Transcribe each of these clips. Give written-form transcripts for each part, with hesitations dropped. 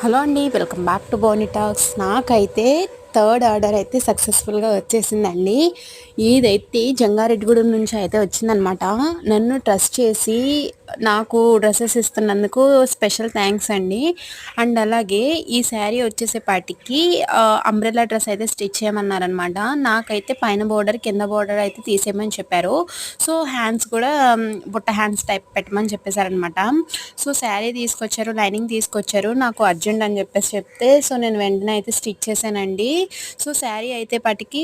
Hello అండి, welcome back to Boney talks. నాకైతే third order అయితే సక్సెస్ఫుల్గా వచ్చేసిందండి. ఇదైతే జంగారెడ్డిగూడెం నుంచి అయితే వచ్చిందనమాట. నన్ను ట్రస్ట్ చేసి నాకు డ్రెస్సెస్ ఇస్తున్నందుకు స్పెషల్ థ్యాంక్స్ అండి. అండ్ అలాగే ఈ శారీ వచ్చేసేపాటికి అంబ్రెల్లా డ్రెస్ అయితే స్టిచ్ చేయమన్నారనమాట. నాకైతే పైన బోర్డర్ కింద బోర్డర్ అయితే తీసేయమని చెప్పారు. సో హ్యాండ్స్ కూడా బుట్ట హ్యాండ్స్ టైప్ పెట్టమని చెప్పేశారనమాట. సో శారీ తీసుకొచ్చారు, లైనింగ్ తీసుకొచ్చారు. నాకు అర్జెంట్ అని చెప్పేసి చెప్తే సో నేను వెంటనే అయితే స్టిచ్ చేశానండి. సో శారీ అయితే పటికి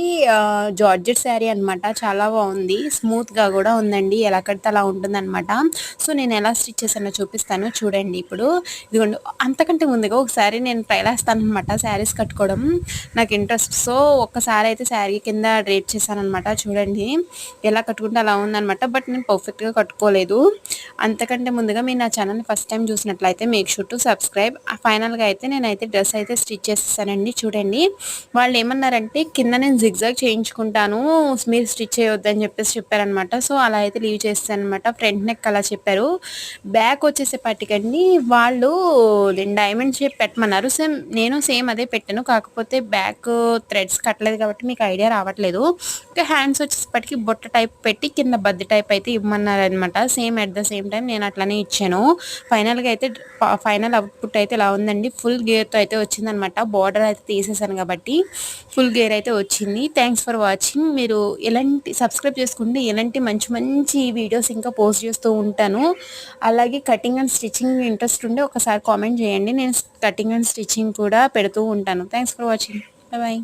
జార్జెట్ శారీ అనమాట. చాలా బాగుంది, స్మూత్గా కూడా ఉందండి. ఎలా కడితే అలా ఉంటుందన్నమాట. సో నేను ఎలా స్టిచ్ చేశానో చూపిస్తాను చూడండి. ఇప్పుడు ఇదిగోండి, అంతకంటే ముందుగా ఒకసారి నేను ట్రైల్ వేస్తాను అనమాట. శారీస్ కట్టుకోవడం నాకు ఇంట్రెస్ట్. సో ఒక్కసారి అయితే శారీ కింద డ్రేప్ చేశాను అనమాట. చూడండి ఎలా కట్టుకుంటే అలా ఉందనమాట. బట్ నేను పర్ఫెక్ట్గా కట్టుకోలేదు. అంతకంటే ముందుగా మీరు నా ఛానల్ని ఫస్ట్ టైం చూసినట్లయితే మేక్ షూర్ టు సబ్స్క్రైబ్. ఫైనల్గా అయితే నేనైతే డ్రెస్ అయితే స్టిచ్ చేసేసానండి. చూడండి వాళ్ళు ఏమన్నారంటే కింద నేను జిగ్జాగ్ చేయించుకుంటాను, మీరు స్టిచ్ చేయొద్దని చెప్పేసి చెప్పారనమాట. సో అలా అయితే లీవ్ చేస్తాను అనమాట. ఫ్రంట్ నెక్ అలా చెప్పారు. బ్యాక్ వచ్చేసేపటికండి వాళ్ళు డైమండ్ షేప్ పెట్టమన్నారు. నేను సేమ్ అదే పెట్టాను. కాకపోతే బ్యాక్ థ్రెడ్స్ కట్టలేదు కాబట్టి మీకు ఐడియా రావట్లేదు. ఇంకా హ్యాండ్స్ వచ్చేసప్పటికి బొట్ట టైప్ పెట్టి కింద బద్ది టైప్ అయితే ఇవ్వమన్నారు అనమాట. Same at the same time నేను అట్లానే ఇచ్చాను. ఫైనల్గా అయితే ఫైనల్ అవుట్పుట్ అయితే ఇలా ఉందండి. ఫుల్ గేర్తో అయితే వచ్చిందనమాట. బార్డర్ అయితే తీసేసాను కాబట్టి ఫుల్ గేర్ అయితే వచ్చింది. Thanks for watching. మీరు ఎలాంటి సబ్స్క్రైబ్ చేసుకుంటే ఎలాంటి మంచి మంచి వీడియోస్ ఇంకా పోస్ట్ చేస్తూ ఉంటాను. అలాగే కటింగ్ అండ్ స్టిచ్చింగ్ ఇంట్రెస్ట్ ఉంటే ఒకసారి కామెంట్ చేయండి. నేను కటింగ్ అండ్ స్టిచ్చింగ్ కూడా పెడుతూ ఉంటాను. Thanks for watching. బాయ్.